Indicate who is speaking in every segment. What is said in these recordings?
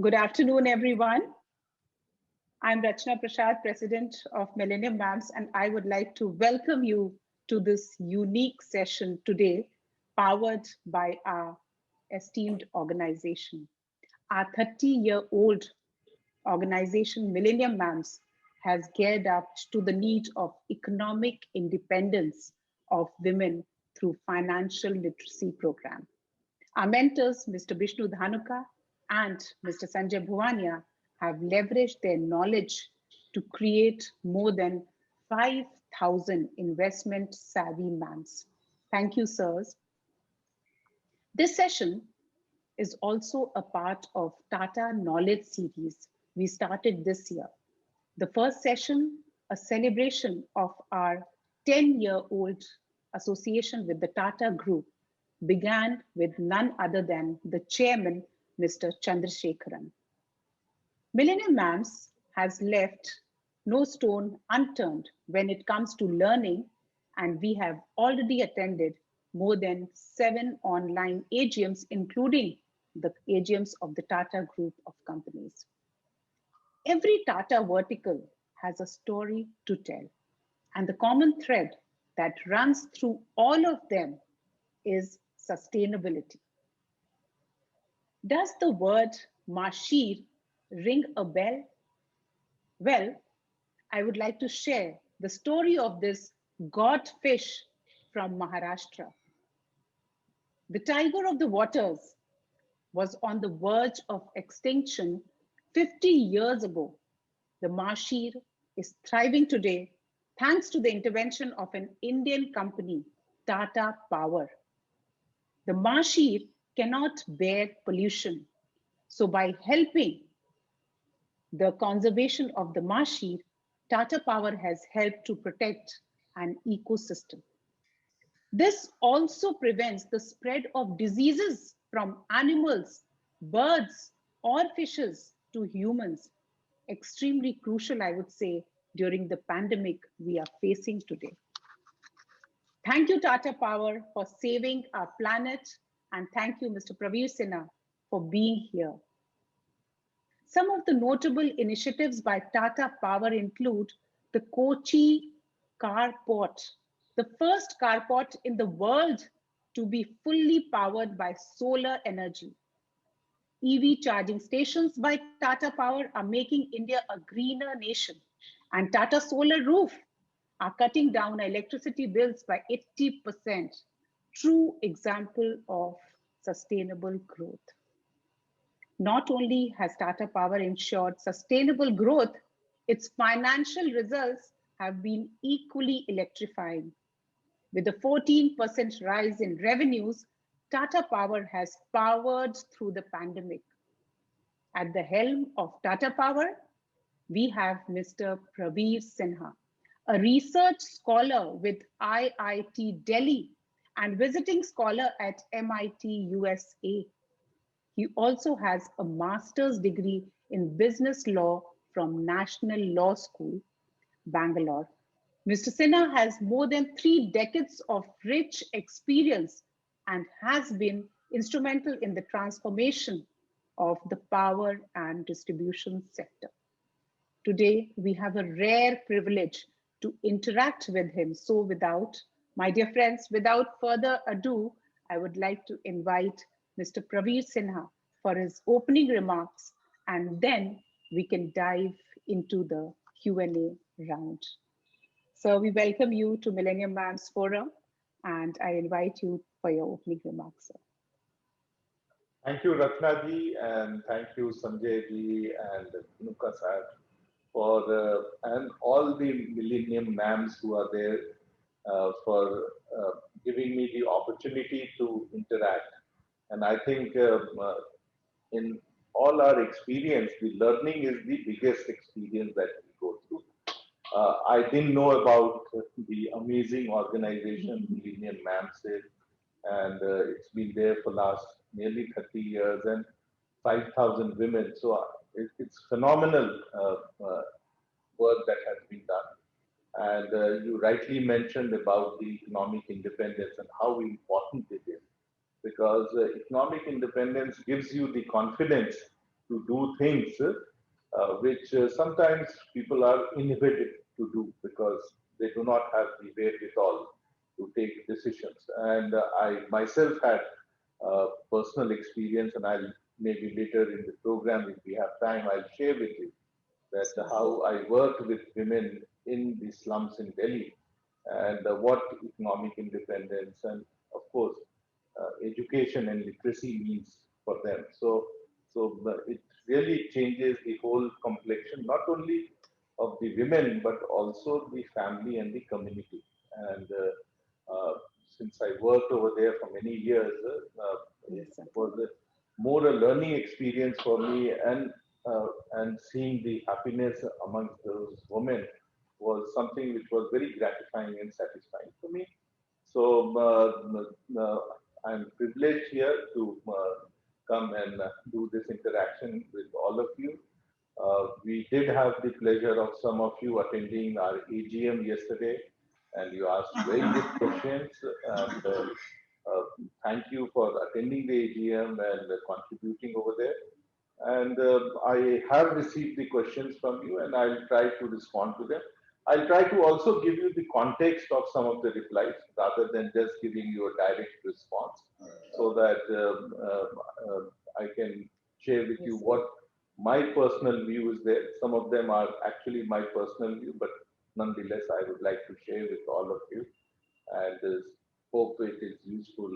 Speaker 1: Good afternoon, everyone. I'm Rachna Prasad, President of Millennium MAMS, and I would like to welcome you to this unique session today, powered by our esteemed organization. Our 30-year-old organization, Millennium MAMS, has geared up to the need of economic independence of women through financial literacy program. Our mentors, Mr. Vishnu Dhanuka and Mr. Sanjay Bhuwania, have leveraged their knowledge to create more than 5,000 investment savvy MAMs. Thank you, sirs. This session is also a part of Tata Knowledge Series we started this year. The first session, a celebration of our 10-year-old association with the Tata Group, began with none other than the chairman, Mr. Chandrasekharan. Millennium MAMS has left no stone unturned when it comes to learning, and we have already attended more than 7 online AGMs, including the AGMs of the Tata Group of companies. Every Tata vertical has a story to tell, and the common thread that runs through all of them is sustainability. Does the word Mashir ring a bell? Well, I would like to share the story of this god fish from Maharashtra. The tiger of the waters was on the verge of extinction 50 years ago. The Mashir is thriving today thanks to the intervention of an Indian company, Tata Power. The Mashir cannot bear pollution. So by helping the conservation of the Mashir, Tata Power has helped to protect an ecosystem. This also prevents the spread of diseases from animals, birds, or fishes to humans. Extremely crucial, I would say, during the pandemic we are facing today. Thank you, Tata Power, for saving our planet, and thank you, Mr. Praveer Sinha, for being here. Some of the notable initiatives by Tata Power include the Kochi Carport, the first carport in the world to be fully powered by solar energy. EV charging stations by Tata Power are making India a greener nation, and Tata Solar Roof are cutting down electricity bills by 80%. True example of sustainable growth. Not only has Tata Power ensured sustainable growth, its financial results have been equally electrifying. With a 14% rise in revenues, Tata Power has powered through the pandemic. At the helm of Tata Power, we have Mr. Praveer Sinha, a research scholar with IIT Delhi and visiting scholar at MIT USA. He also has a master's degree in business law from National Law School, Bangalore. Mr. Sinha has more than 3 decades of rich experience and has been instrumental in the transformation of the power and distribution sector. Today, we have a rare privilege to interact with him. So my dear friends, without further ado, I would like to invite Mr. Praveer Sinha for his opening remarks, and then we can dive into the Q&A round. So we welcome you to Millennium MAMS Forum, and I invite you for your opening remarks, sir.
Speaker 2: Thank you, Ratna ji, and thank you, Sanjay ji and Dhanuka sir, for and all the Millennium MAMs who are there for giving me the opportunity to interact. And I think in all our experience, the learning is the biggest experience that we go through. I didn't know about the amazing organization Millennium MAMS is, and it's been there for last nearly 30 years and 5,000 women. So it's phenomenal work that has been done. And you rightly mentioned about the economic independence and how important it is, because economic independence gives you the confidence to do things which sometimes people are inhibited to do because they do not have the wherewithal to take decisions. And I myself had personal experience, and I'll maybe later in the program, if we have time, I'll share with you that how I worked with women in the slums in Delhi and what economic independence and of course education and literacy means for them. So it really changes the whole complexion, not only of the women, but also the family and the community. And since I worked over there for many years, it
Speaker 1: Yes, sir.
Speaker 2: was more a learning experience for me, and seeing the happiness amongst those women was something which was very gratifying and satisfying for me. So I'm privileged here to come and do this interaction with all of you. We did have the pleasure of some of you attending our AGM yesterday, and you asked very good questions. And thank you for attending the AGM and contributing over there. And I have received the questions from you, and I'll try to respond to them. I'll try to also give you the context of some of the replies rather than just giving you a direct response, so that I can share with you what my personal view is there. Some of them are actually my personal view, but nonetheless, I would like to share with all of you, and hope it is useful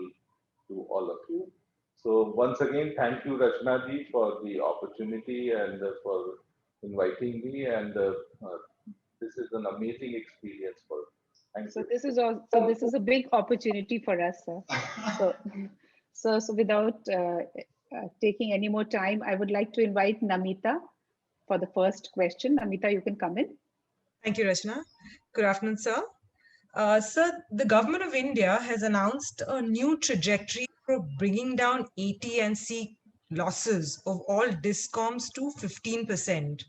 Speaker 2: to all of you. So once again, thank you, Rachna ji, for the opportunity and for inviting me. And this is an amazing experience for. Thank
Speaker 1: So
Speaker 2: you.
Speaker 1: this is all. So this is a big opportunity for us, sir. So, so without taking any more time, I would like to invite Namita for the first question. Namita, you can come in.
Speaker 3: Thank you, Rachna. Good afternoon, sir. Sir, the government of India has announced a new trajectory for bringing down AT&C losses of all discoms to 15%.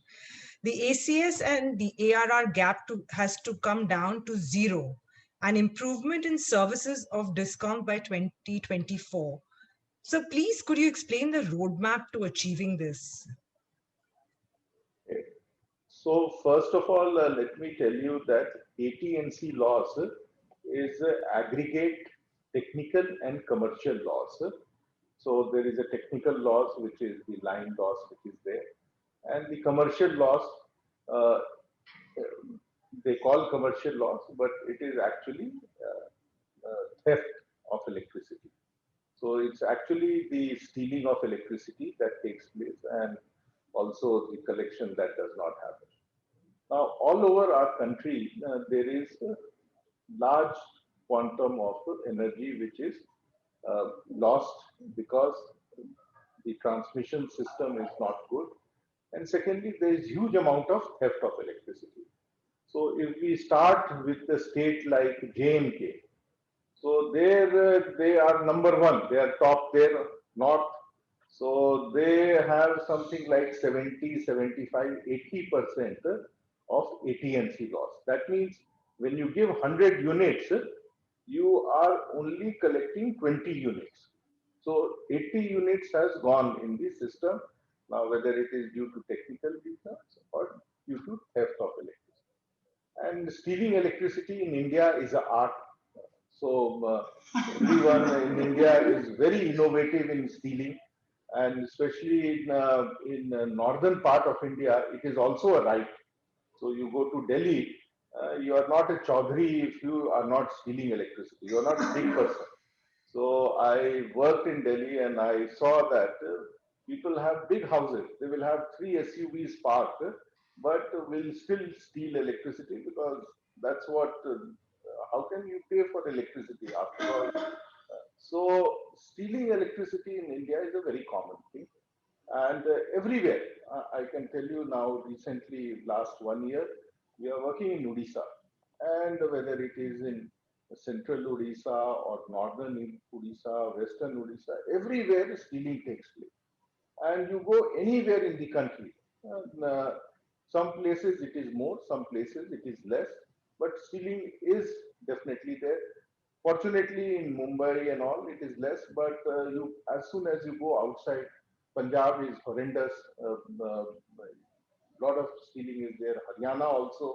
Speaker 3: The ACS and the ARR gap has to come down to zero, an improvement in services of discount by 2024. So please, could you explain the roadmap to achieving this?
Speaker 2: So first of all, let me tell you that AT&C loss is aggregate technical and commercial loss. So there is a technical loss, which is the line loss, which is there, and the commercial loss, uh, they call commercial loss, but it is actually theft of electricity. So it's actually the stealing of electricity that takes place, and also the collection that does not happen. Now, all over our country, there is a large quantum of energy which is lost because the transmission system is not good. And secondly, there is huge amount of theft of electricity. So if we start with a state like J&K, so there they are number one, they are top there, north. So they have something like 70, 75, 80% of AT&C loss. That means when you give 100 units, you are only collecting 20 units. So 80 units has gone in the system. Now, whether it is due to technical reasons or due to theft of electricity. And stealing electricity in India is an art. So everyone in India is very innovative in stealing, and especially in northern part of India, it is also a right. So you go to Delhi, you are not a Chaudhary if you are not stealing electricity. You are not a big person. So I worked in Delhi and I saw that people have big houses. They will have 3 SUVs parked, but will still steal electricity because that's what. How can you pay for electricity after all? So stealing electricity in India is a very common thing, and everywhere. I can tell you now. Recently, last 1 year, we are working in Odisha, and whether it is in central Odisha or northern Odisha, western Odisha, everywhere stealing takes place. And you go anywhere in the country, some places it is more, some places it is less, but stealing is definitely there. Fortunately, in Mumbai and all, it is less, but as soon as you go outside, Punjab is horrendous. Lot of stealing is there. Haryana also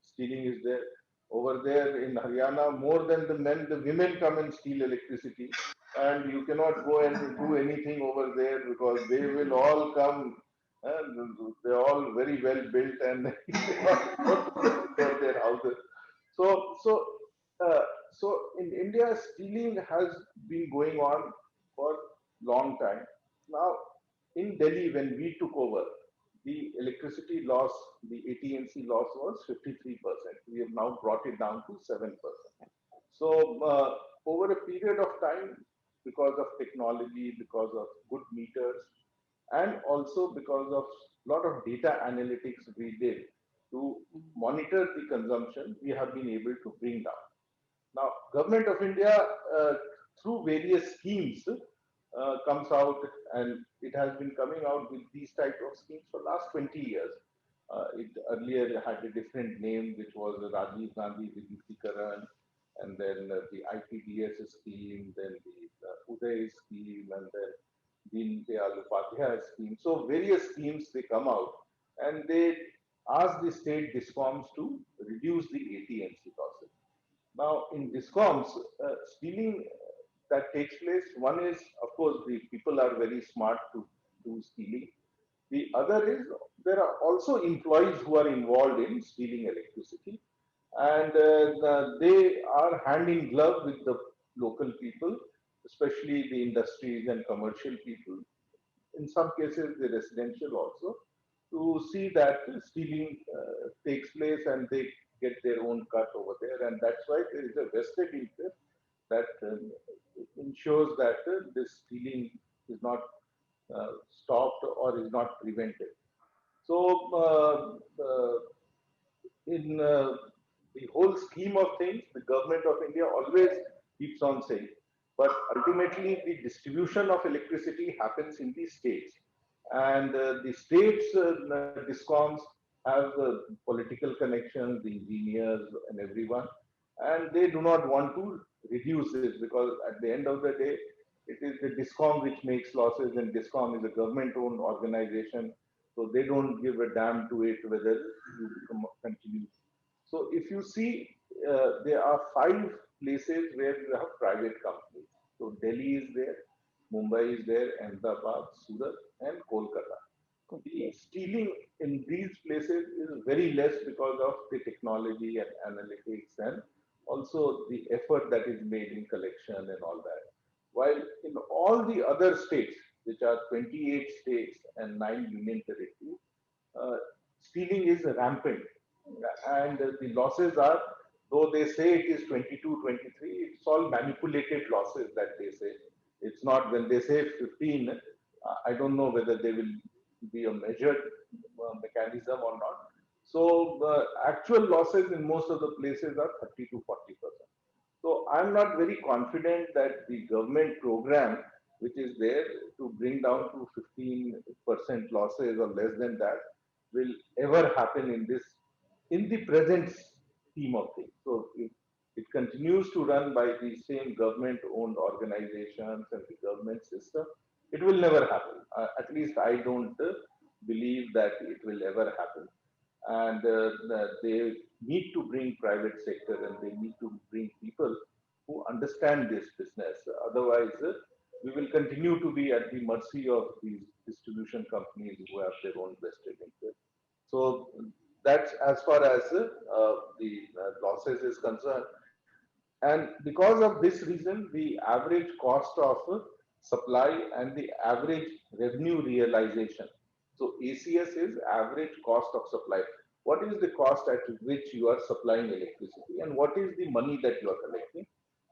Speaker 2: stealing is there. Over there in Haryana, more than the men, the women come and steal electricity, and you cannot go and do anything over there because they will all come. They're all very well built and their houses. So, so, uh, so in India, stealing has been going on for long time. Now, in Delhi, when we took over, the electricity loss, the AT&C loss was 53%. We have now brought it down to 7%. So over a period of time, because of technology, because of good meters, and also because of a lot of data analytics we did to monitor the consumption, we have been able to bring down. Now, Government of India, through various schemes, comes out, and it has been coming out with these type of schemes for last 20 years. It earlier had a different name, which was the Rajiv Gandhi Vidyutikaran, and then the IPDS scheme, then the Uday scheme, and then Deen Dayal Upadhyaya scheme. So various schemes they come out, and they ask the state discoms to reduce the AT&C losses. Now, in discoms, stealing that takes place, one is, of course, the people are very smart to do stealing. The other is there are also employees who are involved in stealing electricity, and they are hand in glove with the local people, especially the industries and commercial people. In some cases, the residential also, to see that stealing takes place and they get their own cut over there. And that's why there is a vested interest that ensures that this stealing is not stopped or is not prevented. So, in the whole scheme of things, the government of India always keeps on saying, but ultimately the distribution of electricity happens in the states. And the states, discoms, have political connections, the engineers and everyone, and they do not want to reduce this because at the end of the day, it is the discom which makes losses, and discom is a government-owned organization, so they don't give a damn to it whether you continue. So if you see, there are 5 places where you have private companies. So Delhi is there, Mumbai is there, Ahmedabad, Surat, and Kolkata. The stealing in these places is very less because of the technology and analytics, and also the effort that is made in collection and all that. While in all the other states, which are 28 states and 9 union territories, uh, stealing is rampant. And the losses are, though they say it is 22, 23, it's all manipulated losses that they say. It's not, when they say 15, I don't know whether they will be a measured mechanism or not. So actual losses in most of the places are 30 to 40%. So I'm not very confident that the government program, which is there to bring down to 15% losses or less than that, will ever happen in the present scheme of things. So if it continues to run by the same government-owned organizations and the government system, it will never happen. At least I don't believe that it will ever happen. And they need to bring private sector, and they need to bring people who understand this business. Otherwise, we will continue to be at the mercy of these distribution companies who have their own vested interest. So that's as far as the losses is concerned. And because of this reason, the average cost of supply and the average revenue realization. So ACS is average cost of supply. What is the cost at which you are supplying electricity, and what is the money that you are collecting?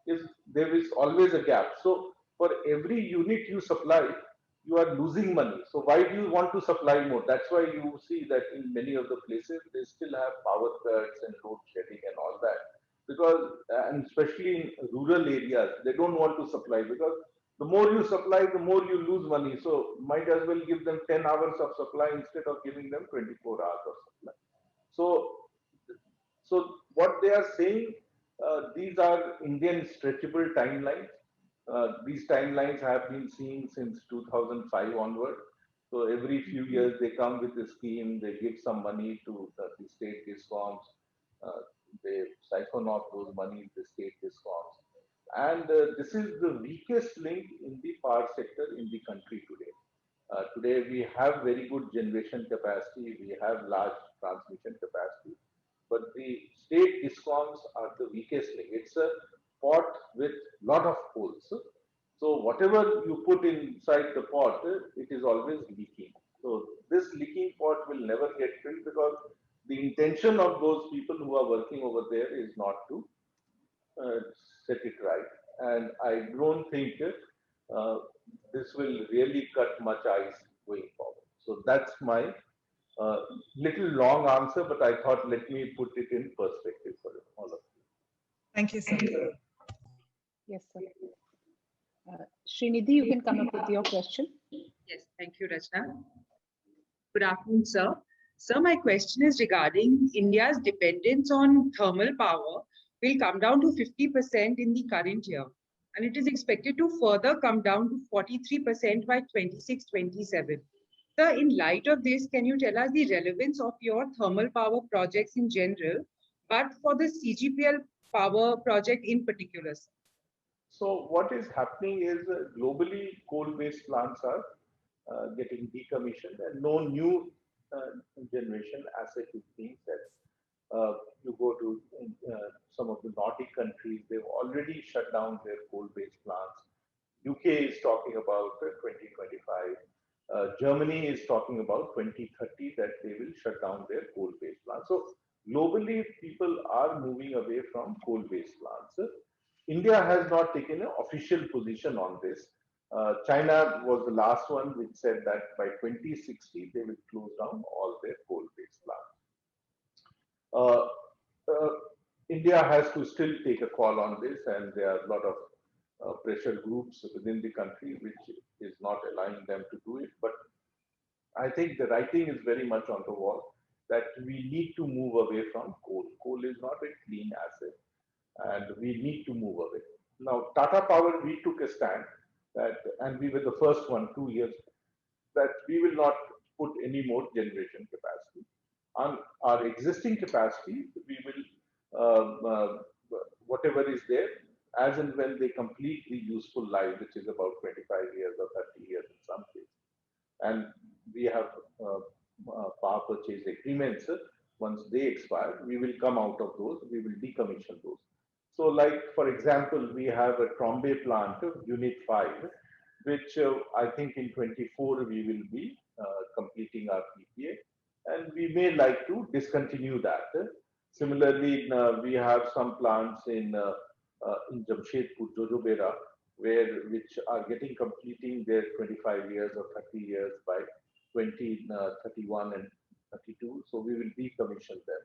Speaker 2: Is there is always a gap. So for every unit you supply, you are losing money. So why do you want to supply more? That's why you see that in many of the places they still have power cuts and load shedding and all that, because and especially in rural areas they don't want to supply, because the more you supply, the more you lose money. So might as well give them 10 hours of supply instead of giving them 24 hours of supply. So, so what they are saying, these are Indian stretchable timelines. These timelines have been seen since 2005 onward. So every few years they come with a scheme, they give some money to the state discoms, uh, they siphon off those money, the state discoms. And this is the weakest link in the power sector in the country today. Today we have very good generation capacity, we have large transmission capacity, but the state discoms are the weakest link. It's a pot with lot of holes. So whatever you put inside the pot, it is always leaking. So this leaking pot will never get filled because the intention of those people who are working over there is not to uh, set it right. And I don't think uh, this will really cut much ice going forward. So that's my uh, little long answer, but I thought let me put it in perspective for all of
Speaker 3: Thank you, sir.
Speaker 1: Yes, sir. Srinidhi, you can come up with your question.
Speaker 4: Yes, thank you, Rachna. Good afternoon, sir. Sir, my question is regarding India's dependence on thermal power will come down to 50% in the current year, and it is expected to further come down to 43% by 26-27. Sir, in light of this, can you tell us the relevance of your thermal power projects in general, but for the CGPL power project in particular, sir?
Speaker 2: So what is happening is globally coal-based plants are getting decommissioned and no new generation asset is being set. You go to some of the Nordic countries, they've already shut down their coal-based plants. UK is talking about 2025. Germany is talking about 2030 that they will shut down their coal-based plants. So globally, people are moving away from coal-based plants. India has not taken an official position on this. China was the last one which said that by 2060 they will close down all their coal-based plants. Uh, uh, India has to still take a call on this, and there are a lot of pressure groups within the country which is not allowing them to do it. But I think the writing is very much on the wall that we need to move away from coal. Coal is not a clean asset, and we need to move away. Now, Tata Power, we took a stand that, and we were the first one 2 years, that we will not put any more generation capacity. On our existing capacity, we will, whatever is there, as and when they complete the useful life, which is about 25 years or 30 years in some cases. And we have power purchase agreements. Once they expire, we will come out of those, we will decommission those. So like, for example, we have a Trombay plant, Unit 5, which I think in 24 we will be completing our PPA, and we may like to discontinue that. Similarly, we have some plants in Jamshedpur, Jojobera, which are getting completing their 25 years or 30 years by 2031 and 32. So we will decommission them.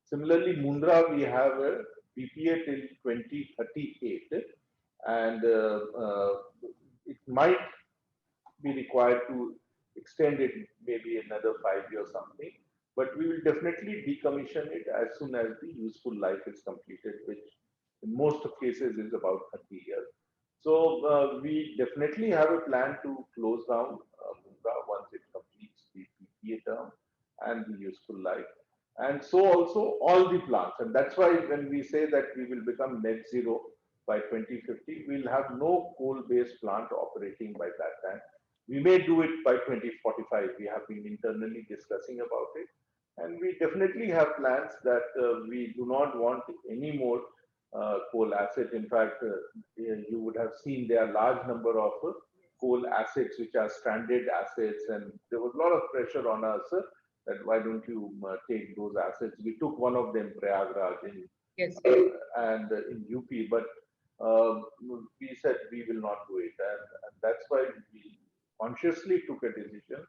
Speaker 2: Similarly, Mundra, we have a PPA till 2038, and it might be required to extend it maybe another 5 years or something. But we will definitely decommission it as soon as the useful life is completed, which in most cases is about 30 years. So we definitely have a plan to close down Mundra once it completes the PPA term and the useful life. And so also all the plants. And that's why when we say that we will become net zero by 2050, we'll have no coal-based plant operating by that time. We may do it by 2045. We have been internally discussing about it. And we definitely have plans that we do not want any more coal asset. In fact, you would have seen there are large number of coal assets which are stranded assets, and there was a lot of pressure on us that why don't you take those assets. We took one of them, Prayagraj,
Speaker 4: Yes.
Speaker 2: And in UP, but we said we will not do it, and that's why we consciously took a decision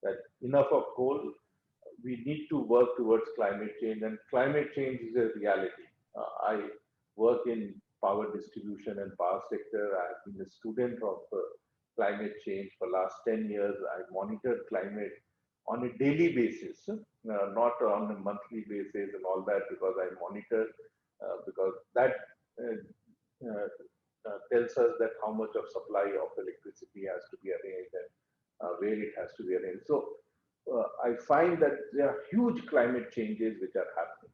Speaker 2: that enough of coal. We need to work towards climate change, and climate change is a reality. I work in power distribution and power sector. I've been a student of climate change for last 10 years. I monitored climate on a daily basis, not on a monthly basis and all that, because I monitor, because that tells us that how much of supply of electricity has to be arranged and where it has to be arranged. So I find that there are huge climate changes which are happening,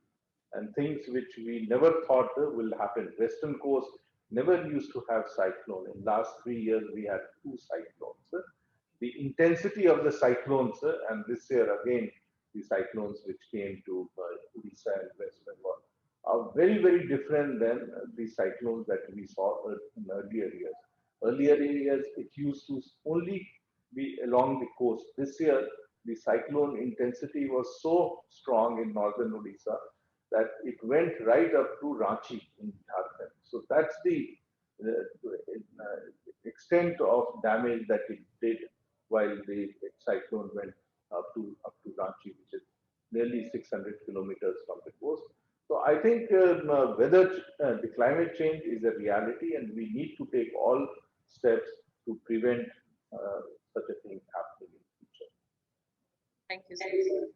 Speaker 2: and things which we never thought will happen. Western coast never used to have cyclone. In last 3 years, we had 2 cyclones. The intensity of the cyclones, and this year again, the cyclones which came to Odisha and West Bengal are very, very different than the cyclones that we saw in earlier years. Earlier years, it used to only be along the coast. This year, the cyclone intensity was so strong in northern Odisha that it went right up to Ranchi in Jharkhand. So that's the extent of damage that it did while the cyclone went up to Ranchi, which is nearly 600 kilometers from the coast. So I think the climate change is a reality, and we need to take all steps to prevent such a thing happening in the future.
Speaker 4: Thank you, sir.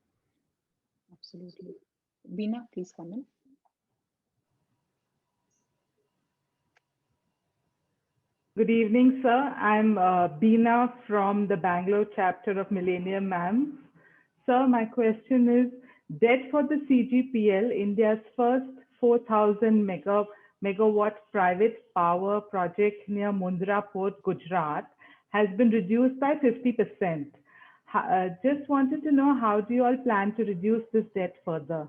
Speaker 1: Absolutely. Beena, please come in.
Speaker 5: Good evening, sir. I'm Beena from the Bangalore chapter of Millennium MAMS. Sir, my question is, debt for the CGPL, India's first 4,000 megawatt private power project near Mundra Port, Gujarat, has been reduced by 50%. Just wanted to know, how do you all plan to reduce this debt further?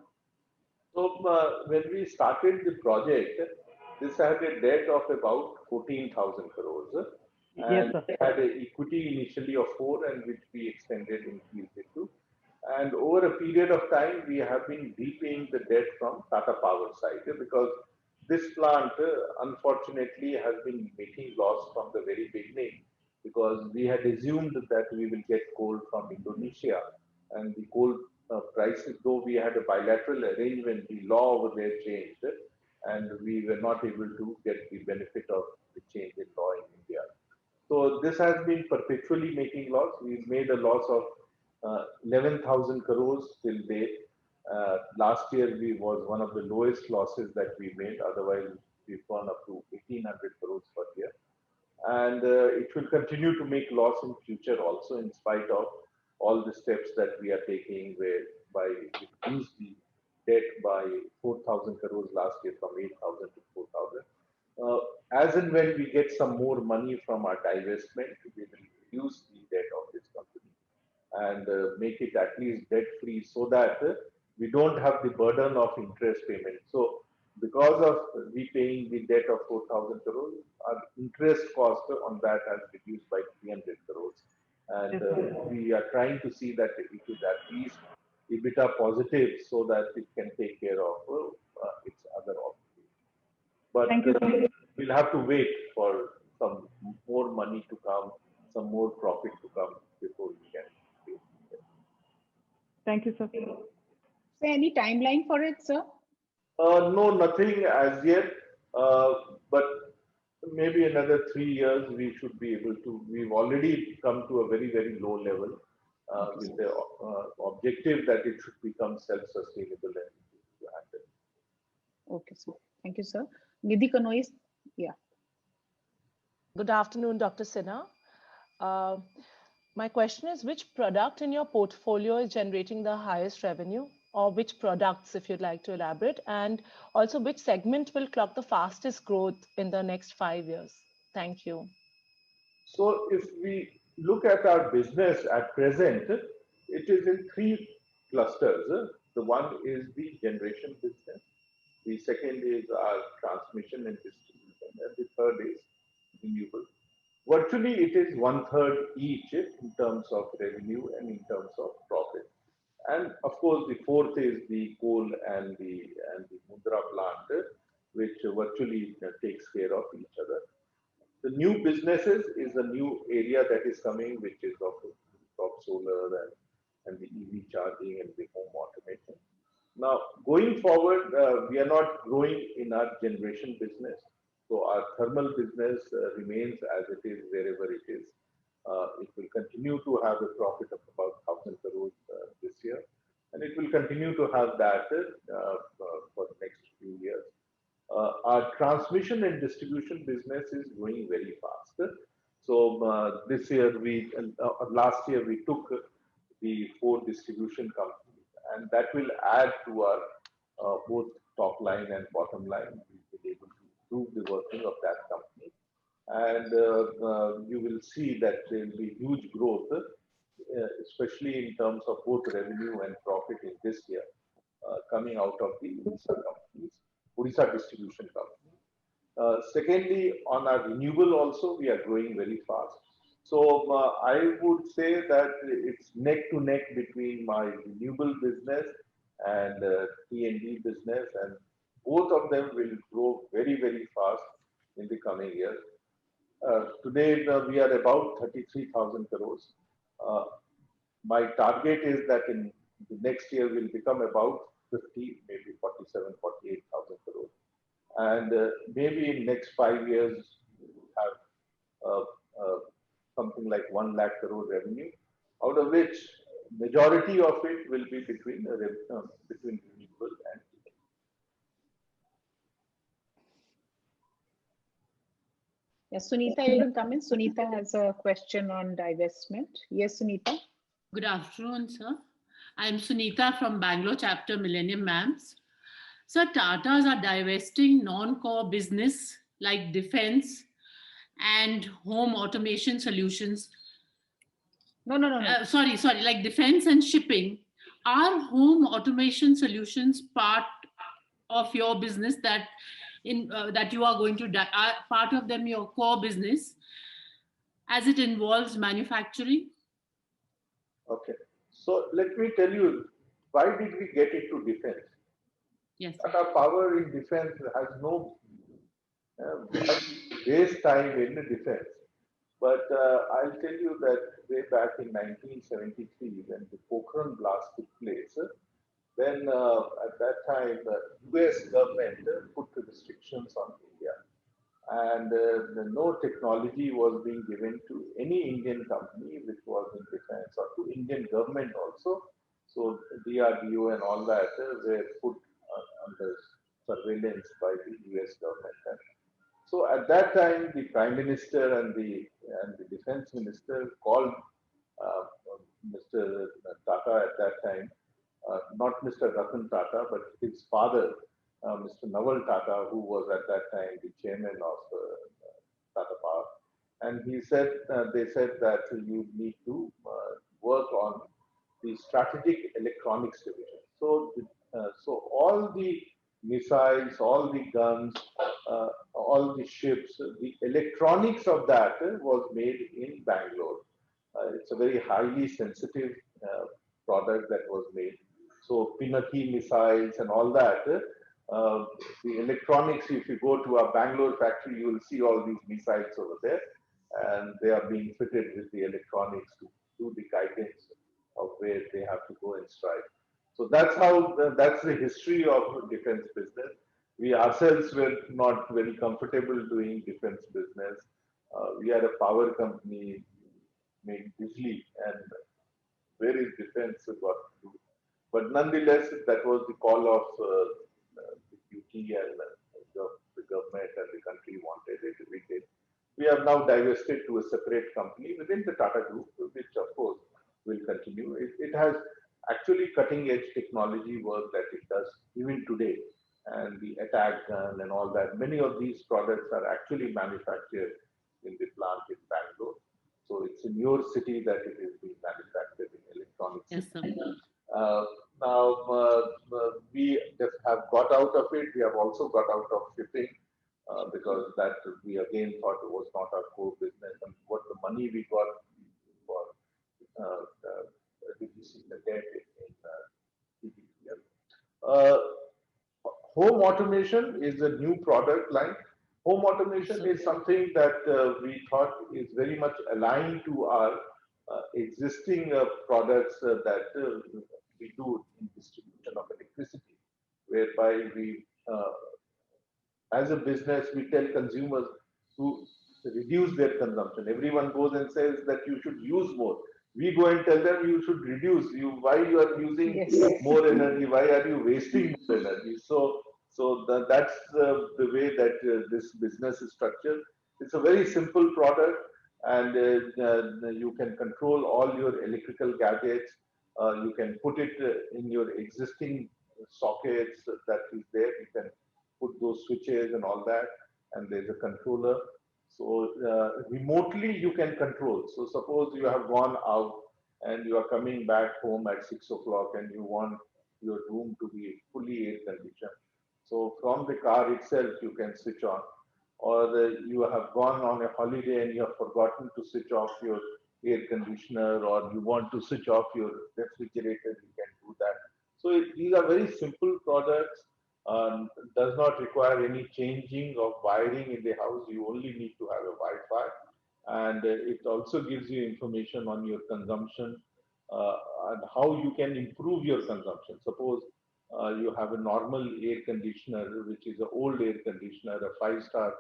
Speaker 2: So when we started the project, this had a debt of about 14,000 crores. And
Speaker 5: Yes,
Speaker 2: it had an equity initially of 4, and which we extended, increased it to. And over a period of time, we have been repaying the debt from Tata Power side, because this plant, unfortunately, has been making loss from the very beginning, because we had assumed that we will get coal from Indonesia, and the coal prices, though we had a bilateral arrangement, the law over there changed, and we were not able to get the benefit of the change in law in India. So this has been perpetually making loss. We've made a loss of 11,000 crores till date. Last year we was one of the lowest losses that we made. Otherwise, we've gone up to 1,800 crores per year. And it will continue to make loss in future also, in spite of all the steps that we are taking, whereby we reduce the debt by 4,000 crores last year, from 8,000 to 4,000. As and when we get some more money from our divestment, we will reduce the debt of this company and make it at least debt free, so that we don't have the burden of interest payment. So because of repaying the debt of 4,000 crores, our interest cost on that has reduced by 300 crores. And we are trying to see that it is at least EBITDA positive, so that it can take care of its other obligations. But we'll have to wait for some more money to come, some more profit to come before we can pay.
Speaker 5: Thank you, sir.
Speaker 1: So any timeline for it, sir?
Speaker 2: No, nothing as yet. But maybe another 3 years we should be able to. We've already come to a very, very low level with the objective that it should become self-sustainable and to handle.
Speaker 1: Okay, sir. Thank you, sir. Nidhi Kanois, yeah.
Speaker 6: Good afternoon, Dr. Sinha. My question is, which product in your portfolio is generating the highest revenue, or which products, if you'd like to elaborate, and also which segment will clock the fastest growth in the next 5 years? Thank you.
Speaker 2: So if we look at our business at present, it is in 3 clusters. The one is the generation business. The second is our transmission and distribution, and the third is renewable. Virtually, it is 1/3 each in terms of revenue and in terms of profit. And of course, the fourth is the coal and the Mundra plant, which virtually takes care of each other. The new businesses is a new area that is coming, which is of solar and the EV charging and the home automation. Now, going forward, we are not growing in our generation business. So our thermal business remains as it is wherever it is. It will continue to have a profit of about 1,000 crores this year. And it will continue to have that for the next few years. Our transmission and distribution business is growing very fast. So this year last year we took the 4 distribution companies, and that will add to our both top line and bottom line. We'll be able to improve the working of that company, and you will see that there will be huge growth, especially in terms of both revenue and profit in this year, coming out of the Odisha companies, Odisha distribution company. Secondly, on our renewable also, we are growing very fast. So I would say that it's neck to neck between my renewable business and T&D business, and both of them will grow very, very fast in the coming years. Today, we are about 33,000 crores. My target is that in the next year will become about 50, maybe 47, 48,000 crores. And maybe in next 5 years, we'll have something like 1 lakh crore revenue, out of which majority of it will be between renewable and.
Speaker 1: Yes, Sunita, you can come in. Sunita has a question on divestment. Yes, Sunita.
Speaker 7: Good afternoon, sir. I'm Sunita from Bangalore chapter Millennium Mams. Sir, Tatas are divesting non-core business like defense and home automation solutions.
Speaker 1: No.
Speaker 7: Sorry, like defense and shipping. Are home automation solutions part of your business that you are going to are part of them your core business, as it involves manufacturing?
Speaker 2: Okay, so let me tell you, why did we get into defense?
Speaker 7: Yes.
Speaker 2: Tata Power in defense has no waste time in defense. But I'll tell you that way back in 1973, when the Pokhran blast took place, then at that time the US government put restrictions on India, and no technology was being given to any Indian company which was in defense, or to Indian government also. So DRDO and all that were put under surveillance by the US government. And so at that time, the Prime Minister and the Defense Minister called Mr. Tata at that time, not Mr. Ratan Tata, but his father, Mr. Naval Tata, who was at that time the chairman of Tata Power. And he said, they said that you need to work on the strategic electronics division. So all the missiles, all the guns, all the ships, the electronics of that was made in Bangalore. It's a very highly sensitive product that was made. So Pinaki missiles and all that, the electronics, if you go to our Bangalore factory, you will see all these missiles over there, and they are being fitted with the electronics to do the guidance of where they have to go and strike. So that's how, that's the history of defense business. We ourselves were not very comfortable doing defense business. We are a power company, made Bijli, and where is defense got to do? But nonetheless, that was the call of the duty, and the government and the country wanted it. We did. We have now divested to a separate company within the Tata Group, which of course will continue. It has actually cutting edge technology work that it does even today, and the attack gun and all that. Many of these products are actually manufactured in the plant in Bangalore. So it's in your city that it is being manufactured in electronics.
Speaker 7: Yes, sir.
Speaker 2: Now we just have got out of it. We have also got out of shipping because that we again thought it was not our core business, and what the money we got for reducing the debt in CGPL. Home automation is a new product line. Home automation is something that we thought is very much aligned to our existing products that we do in distribution of electricity, whereby we, as a business, we tell consumers to reduce their consumption. Everyone goes and says that you should use more. We go and tell them you should reduce. Why you are using more energy? Why are you wasting more energy? So that's the way that this business is structured. It's a very simple product, and you can control all your electrical gadgets. You can put it in your existing sockets that is there. You can put those switches and all that, and there's a controller. So remotely you can control. So suppose you have gone out and you are coming back home at 6 o'clock and you want your room to be fully air conditioned. So from the car itself, you can switch on. Or you have gone on a holiday and you have forgotten to switch off your air conditioner, or you want to switch off your refrigerator, you can do that. So these are very simple products. Does not require any changing of wiring in the house. You only need to have a Wi-Fi, and it also gives you information on your consumption and how you can improve your consumption. Suppose you have a normal air conditioner, which is an old air conditioner, a 5-star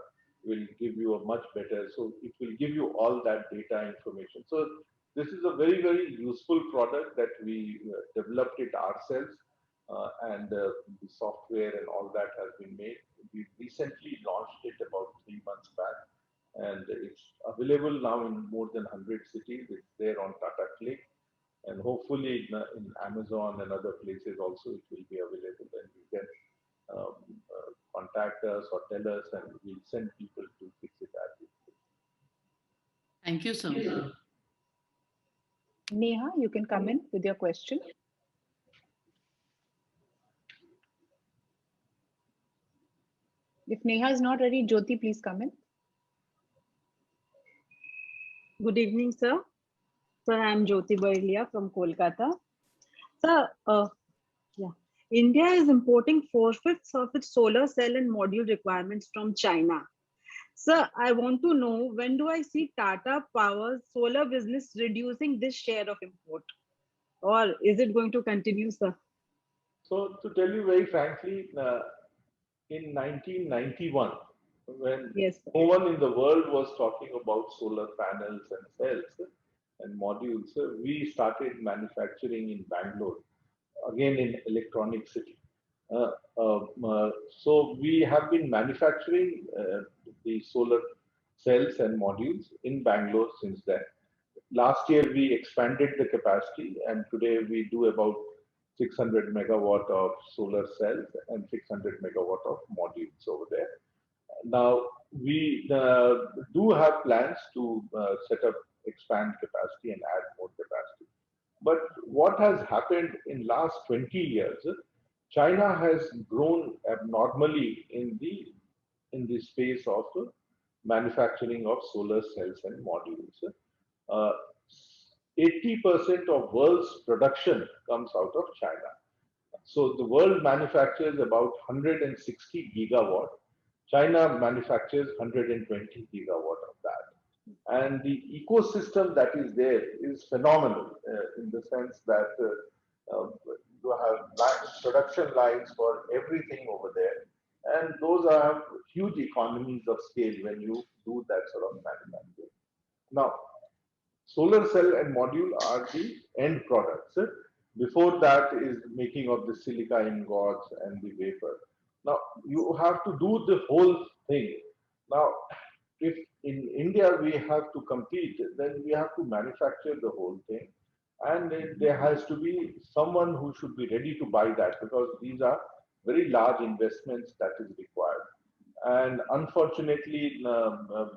Speaker 2: will give you a much better. So it will give you all that data information. So this is a very, very useful product that we developed it ourselves. And the software and all that has been made. We recently launched it about 3 months back, and it's available now in more than 100 cities. It's there on Tata Click, and hopefully in Amazon and other places also it will be available, and you can contact us or tell us, and we'll send people to fix it at you.
Speaker 7: Thank you, sir.
Speaker 1: Neha, you can come in with your question. If Neha is not ready, Jyoti, please come in.
Speaker 8: Good evening, sir. Sir, I am Jyoti Bailia from Kolkata. Sir, India is importing 4/5 of its solar cell and module requirements from China. Sir, I want to know, when do I see Tata Power's solar business reducing this share of import? Or is it going to continue, sir?
Speaker 2: So to tell you very frankly, in 1991, when no one in the world was talking about solar panels and cells and modules, we started manufacturing in Bangalore, again in Electronic City. So we have been manufacturing the solar cells and modules in Bangalore since then. Last year we expanded the capacity, and today we do about 600 megawatt of solar cells and 600 megawatt of modules over there. Now we do have plans to set up, expand capacity and add more capacity. But what has happened in last 20 years, China has grown abnormally in the space of manufacturing of solar cells and modules. 80% of world's production comes out of China. So the world manufactures about 160 gigawatt. China manufactures 120 gigawatt of that. And the ecosystem that is there is phenomenal in the sense that you have production lines for everything over there. And those are huge economies of scale when you do that sort of manufacturing. Now, solar cell and module are the end products. Before that is making of the silica ingots and the wafer. Now, you have to do the whole thing. Now, if in India we have to compete, then we have to manufacture the whole thing. And there has to be someone who should be ready to buy that, because these are very large investments that is required. And unfortunately,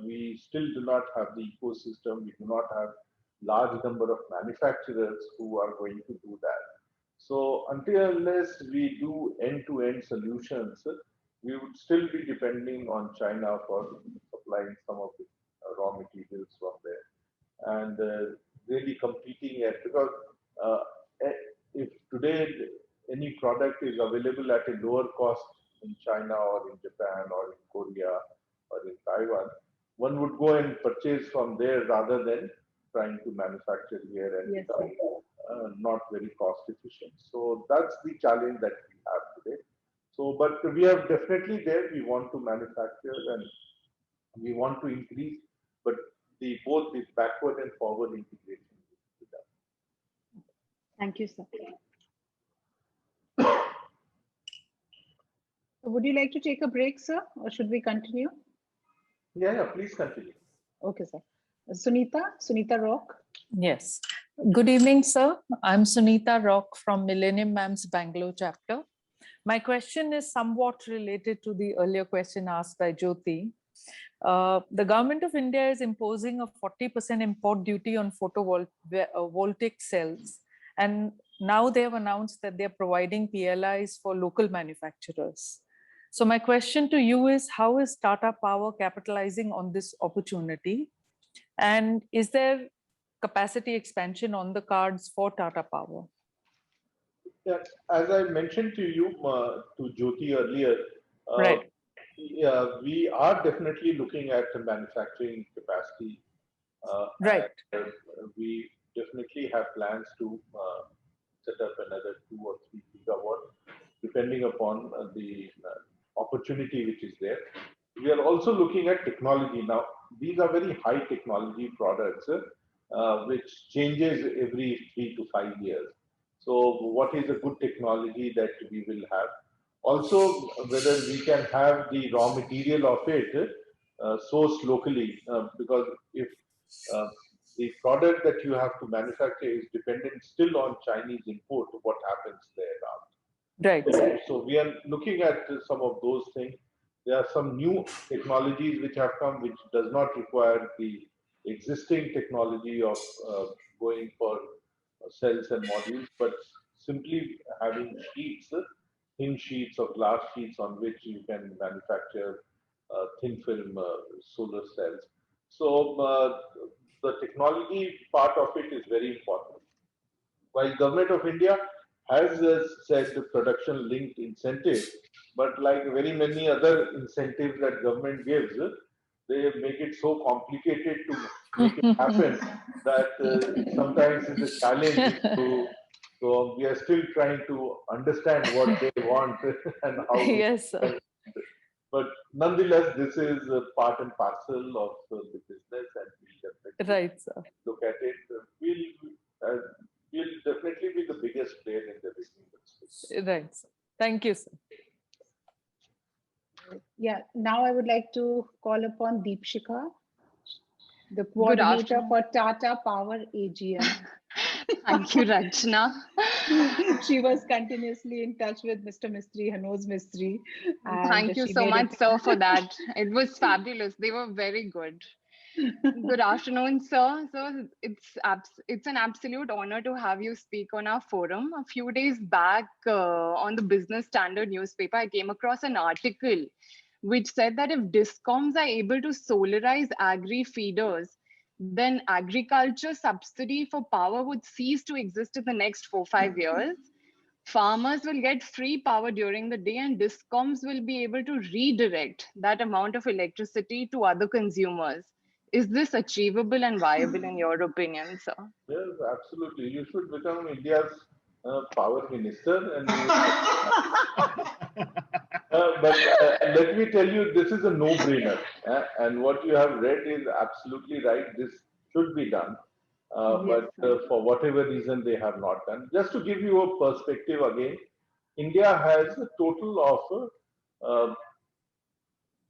Speaker 2: we still do not have the ecosystem. We do not have large number of manufacturers who are going to do that. So until unless we do end-to-end solutions, we would still be depending on China for supplying some of the raw materials from there, and really competing at, because if today any product is available at a lower cost in China or in Japan or in Korea or in Taiwan, one would go and purchase from there rather than trying to manufacture here and become not very cost efficient. So that's the challenge that we have today. So, but we are definitely there. We want to manufacture and we want to increase, but both the backward and forward integration.
Speaker 1: Thank you, sir. Would you like to take a break, sir, or should we continue?
Speaker 2: Yeah, please continue.
Speaker 1: Okay, sir. Sunita Rock.
Speaker 9: Yes. Good evening, sir. I'm Sunita Rock from Millennium Mams Bangalore chapter. My question is somewhat related to the earlier question asked by Jyoti. The government of India is imposing a 40% import duty on photovoltaic cells. And now they have announced that they're providing PLIs for local manufacturers. So my question to you is, how is Tata Power capitalizing on this opportunity? And is there capacity expansion on the cards for Tata Power?
Speaker 2: Yeah, as I mentioned to you, to Jyoti earlier,
Speaker 9: Right.
Speaker 2: we are definitely looking at the manufacturing capacity.
Speaker 9: Right.
Speaker 2: We definitely have plans to set up another 2 or 3 gigawatt, depending upon the opportunity which is there. We are also looking at technology now. These are very high technology products, which changes every 3 to 5 years. So what is a good technology that we will have? Also, whether we can have the raw material of it sourced locally, because if the product that you have to manufacture is dependent still on Chinese import, what happens there now?
Speaker 9: Right.
Speaker 2: So we are looking at some of those things. There are some new technologies which have come, which does not require the existing technology of going for cells and modules, but simply having sheets, thin sheets or glass sheets on which you can manufacture thin film solar cells. So the technology part of it is very important. While Government of India has said production linked incentive, but like very many other incentives that government gives, they make it so complicated to make it happen that it sometimes is a challenge to. So we are still trying to understand what they want and how.
Speaker 9: Yes, sir.
Speaker 2: But nonetheless, this is a part and parcel of the business, and we'll definitely
Speaker 9: Right, sir.
Speaker 2: look at it. We'll definitely be the biggest player in the renewable space.
Speaker 9: Right, sir. Thank you, sir.
Speaker 1: Yeah, now I would like to call upon Deepshika, the coordinator for Tata Power AGM.
Speaker 10: Thank you, Rachna.
Speaker 1: She was continuously in touch with Mr. Mistry, Hanoj Mistry.
Speaker 10: Thank you so much, sir, for that. It was fabulous. They were very good. Good afternoon, sir. So it's an absolute honor to have you speak on our forum. A few days back on the Business Standard newspaper, I came across an article which said that if DISCOMs are able to solarize agri feeders, then agriculture subsidy for power would cease to exist in the next 4-5 years. Farmers will get free power during the day, and DISCOMs will be able to redirect that amount of electricity to other consumers. Is this achievable and viable in your opinion, sir?
Speaker 2: Yes, absolutely. You should become India's power minister. And but let me tell you, this is a no-brainer. And what you have read is absolutely right. This should be done. But for whatever reason, they have not done. Just to give you a perspective again, India has a total of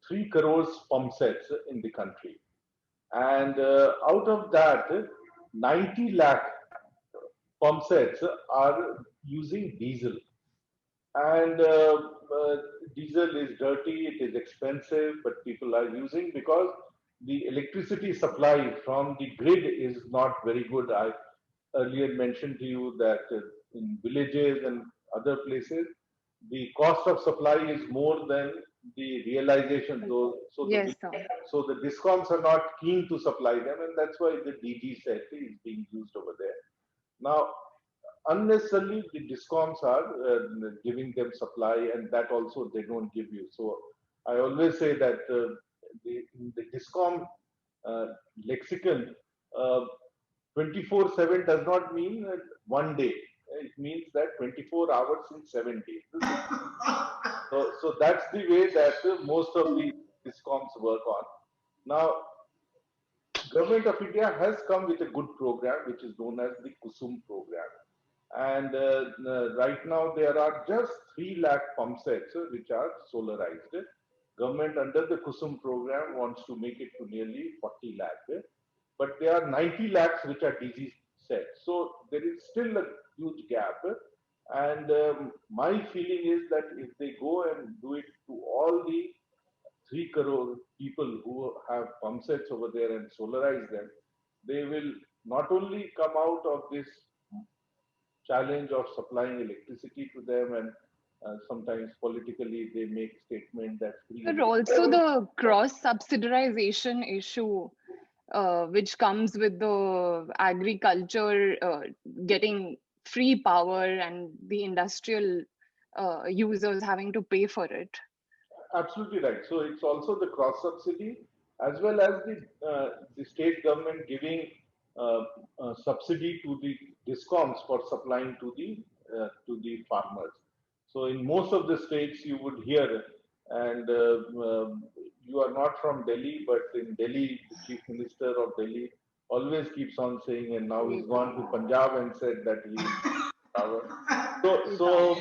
Speaker 2: 3 crores pump sets in the country. And out of that, 90 lakh pump sets are using diesel. And diesel is dirty, it is expensive, but people are using because the electricity supply from the grid is not very good. I earlier mentioned to you that in villages and other places, the cost of supply is more than the realization. So the DISCOMs are not keen to supply them, and that's why the DG set is being used over there. Now, unnecessarily, the DISCOMs are giving them supply, and that also they don't give you. So I always say that the DISCOM lexicon, 24/7 does not mean one day. It means that 24 hours in 7 days. So that's the way that most of the DISCOMs work on. Now, Government of India has come with a good program, which is known as the KUSUM program. And right now, there are just 3 lakh pump sets which are solarized. Government under the KUSUM program wants to make it to nearly 40 lakh. but there are 90 lakhs which are DG set. So there is still a huge gap. And my feeling is that if they go and do it to all the 3 crore people who have pump sets over there and solarize them, they will not only come out of this challenge of supplying electricity to them, and sometimes politically they make statement that free.
Speaker 10: But also the cross subsidization issue, which comes with the agriculture getting free power and the industrial users having to pay for it.
Speaker 2: Absolutely right. So it's also the cross subsidy as well as the state government giving subsidy to the discoms for supplying to the farmers. So in most of the states you would hear, and you are not from Delhi, but in Delhi, the chief minister of Delhi always keeps on saying, and now he's gone to Punjab and said that he will power. So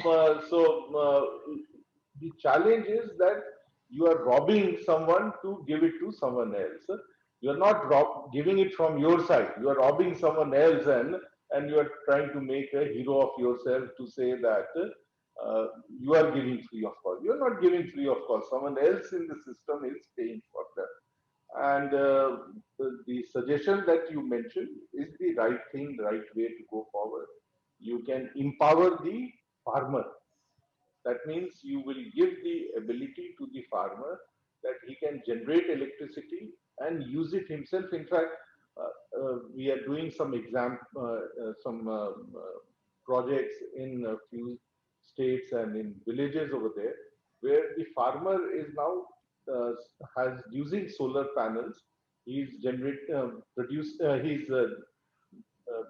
Speaker 2: the challenge is that you are robbing someone to give it to someone else. You are not giving it from your side. You are robbing someone else, and you are trying to make a hero of yourself to say that you are giving free of cost. You are not giving free of cost. Someone else in the system is paying for that. And the suggestion that you mentioned is the right thing, right way to go forward. You can empower the farmer. That means you will give the ability to the farmer that he can generate electricity and use it himself. In fact, we are doing some projects in a few states and in villages over there, where the farmer is now using solar panels. He's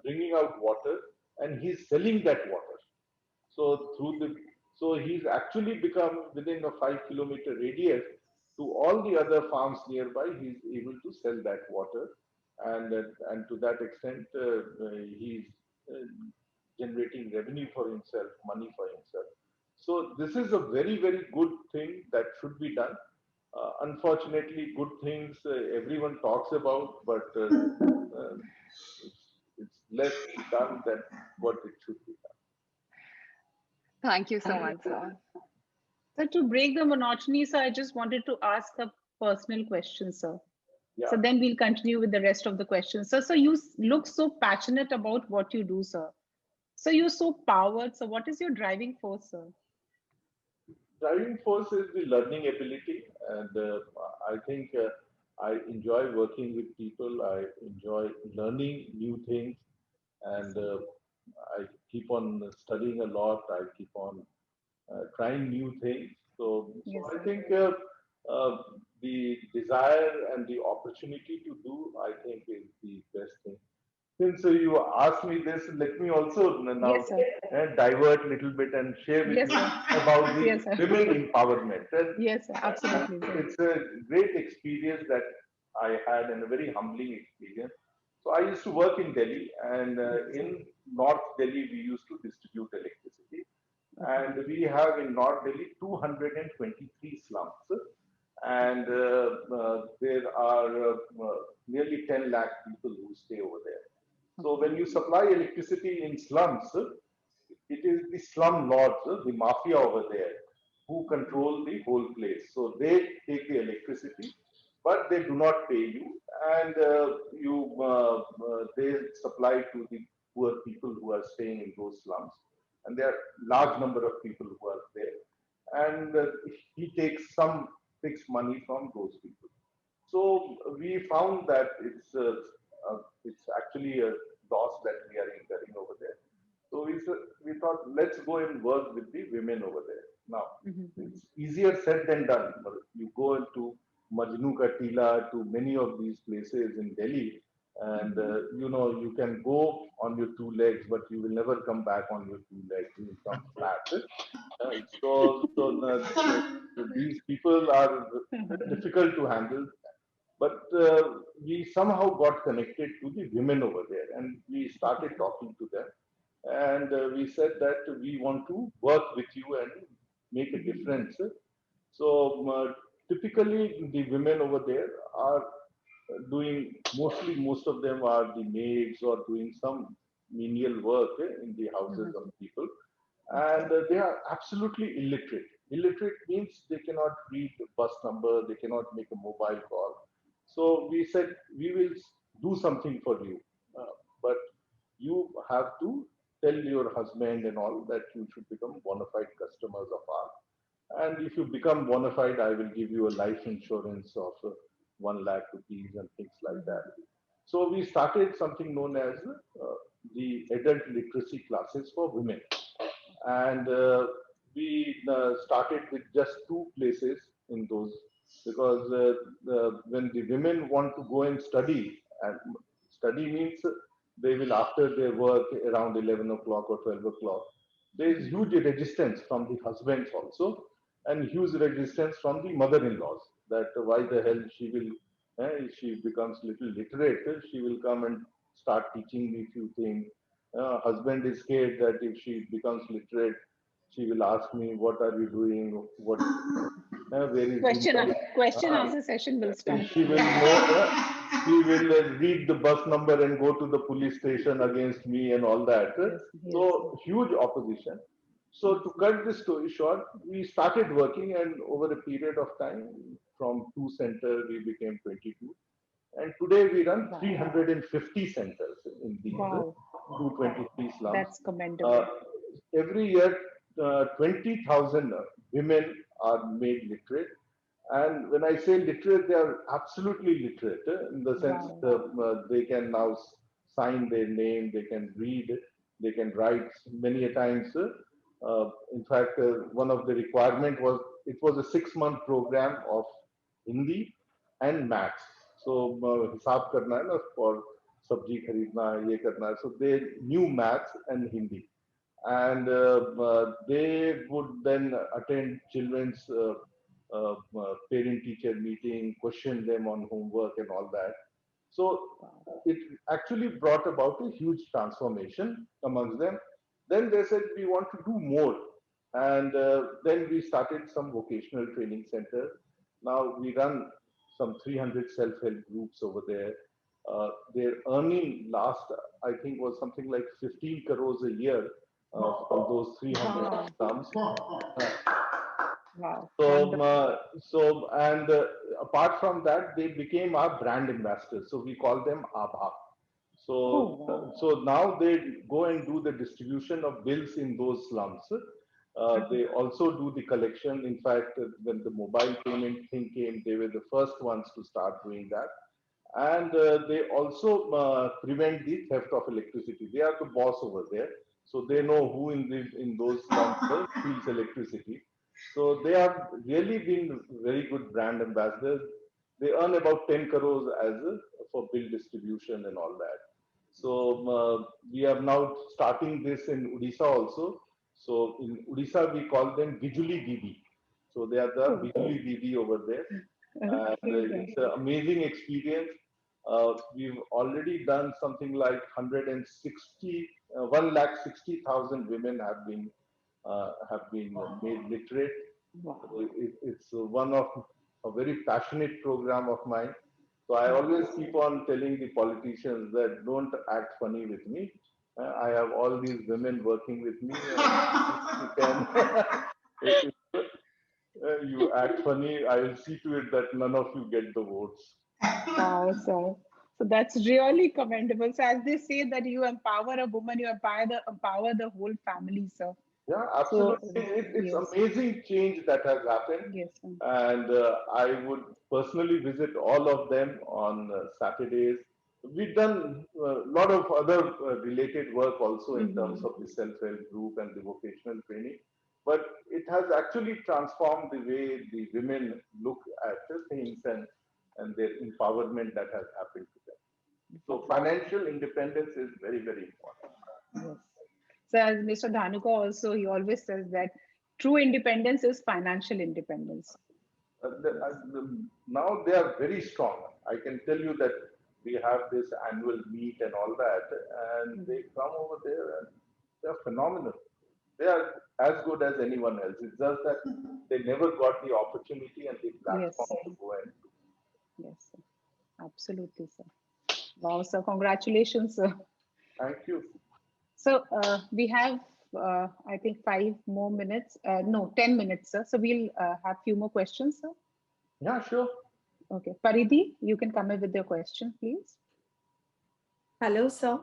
Speaker 2: bringing out water, and he's selling that water. So he's actually become, within a 5-kilometer radius, to all the other farms nearby, he's able to sell that water, and to that extent, he's generating revenue for himself, money for himself. So this is a very, very good thing that should be done. Unfortunately, good things everyone talks about, but it's less done than what it should be done.
Speaker 10: Thank you so much, sir.
Speaker 1: So to break the monotony, sir, I just wanted to ask a personal question, sir. Yeah. So then we'll continue with the rest of the questions. So you look so passionate about what you do, sir. So you're so powered. So what is your driving force, sir?
Speaker 2: Driving force is the learning ability, and I think I enjoy working with people. I enjoy learning new things, and I keep on studying a lot. I keep on trying new things. So I think the desire and the opportunity to do, I think, is the best thing. Since you asked me this, let me also now divert a little bit and share with you about the women empowerment. And
Speaker 1: yes, absolutely.
Speaker 2: It's a great experience that I had, and a very humbling experience. So I used to work in Delhi, and in North Delhi, we used to distribute electricity. And we have in North Delhi 223 slums. And there are nearly 10 lakh people who stay over there. So when you supply electricity in slums, it is the slum lords, the mafia over there, who control the whole place. So they take the electricity, but they do not pay you, and they supply to the poor people who are staying in those slums. And there are large number of people who are there, and he takes some fixed money from those people. So we found that it's actually a loss that we are incurring over there. So we thought, let's go and work with the women over there. Now, it's easier said than done. You go into Majnu Ka Tila, to many of these places in Delhi, and you can go on your 2 legs, but you will never come back on your 2 legs. You will come flat. These people are difficult to handle. But we somehow got connected to the women over there, and we started talking to them. And we said that we want to work with you and make a difference. So typically, the women over there are doing most of them are the maids or doing some menial work in the houses of people, and they are absolutely illiterate. Illiterate means they cannot read the bus number, they cannot make a mobile call. So we said we will do something for you, but you have to tell your husband and all that you should become bona fide customers of ours. And if you become bona fide, I will give you a life insurance of 1 lakh rupees and things like that. So we started something known as the adult literacy classes for women. And we started with just 2 places in those, because when the women want to go and study, and study means they will, after their work around 11 o'clock or 12 o'clock, there is huge resistance from the husbands also, and huge resistance from the mother-in-laws, that why the hell she will, if she becomes little literate, she will come and start teaching me few things. Husband is scared that if she becomes literate, she will ask me, what are you doing? What, where is
Speaker 1: question answer session will start.
Speaker 2: She will know, she will read the bus number and go to the police station against me and all that. So huge opposition. So to cut this story short, we started working, and over a period of time, from 2 centers, we became 22. And today we run 350 centers in these 223 slums.
Speaker 1: That's commendable.
Speaker 2: Every year, 20,000 women are made literate. And when I say literate, they are absolutely literate in the sense they can now sign their name, they can read, they can write many a times. In fact, one of the requirement was, it was a 6-month program of Hindi and maths. So, hisab karna hai na, for sabji kharidna, ye karna. So they knew maths and Hindi. And they would then attend children's parent-teacher meeting, question them on homework and all that. So it actually brought about a huge transformation amongst them. Then they said, we want to do more. And then we started some vocational training center. Now we run some 300 self-help groups over there. Their earning last, I think, was something like 15 crores a year from those 300 slums.
Speaker 1: Wow.
Speaker 2: So apart from that, they became our brand ambassadors. So we call them Abha. So, so now they go and do the distribution of bills in those slums. They also do the collection. In fact, when the mobile payment thing came, they were the first ones to start doing that. And they also prevent the theft of electricity. They are the boss over there. So they know who in those slums steals electricity. So they have really been very good brand ambassadors. They earn about 10 crores for bill distribution and all that. So we are now starting this in Odisha also. So in Odisha, we call them Bijuli Didi. So they are the Bijuli Didi over there. And it's an amazing experience. We've already done something like 160,000 women have been made literate.
Speaker 1: Wow.
Speaker 2: It's one of a very passionate program of mine. So I always keep on telling the politicians that don't act funny with me. I have all these women working with me. If you act funny, I will see to it that none of you get the votes.
Speaker 1: Wow, so that's really commendable. So as they say that you empower a woman, you empower the whole family, sir.
Speaker 2: Yeah, absolutely.
Speaker 1: So,
Speaker 2: it's
Speaker 1: yes.
Speaker 2: amazing change that has happened.
Speaker 1: Yes.
Speaker 2: And I would personally visit all of them on Saturdays. We've done a lot of other related work also in terms of the self-help group and the vocational training. But it has actually transformed the way the women look at the things and their empowerment that has happened to them. So financial independence is very, very important.
Speaker 1: Yes. So as Mr. Dhanuka also, he always says that true independence is financial independence.
Speaker 2: Now they are very strong. I can tell you that we have this annual meet and all that, and they come over there and they are phenomenal. They are as good as anyone else. It's just that they never got the opportunity and the platform to go and do.
Speaker 1: Yes. Absolutely, sir. Wow, sir, congratulations, sir.
Speaker 2: Thank you.
Speaker 1: So we have, I think, 5 more minutes. No, 10 minutes, sir. So we'll have few more questions, sir.
Speaker 2: Yeah, sure.
Speaker 1: Okay, Paridhi, you can come in with your question, please.
Speaker 11: Hello, sir.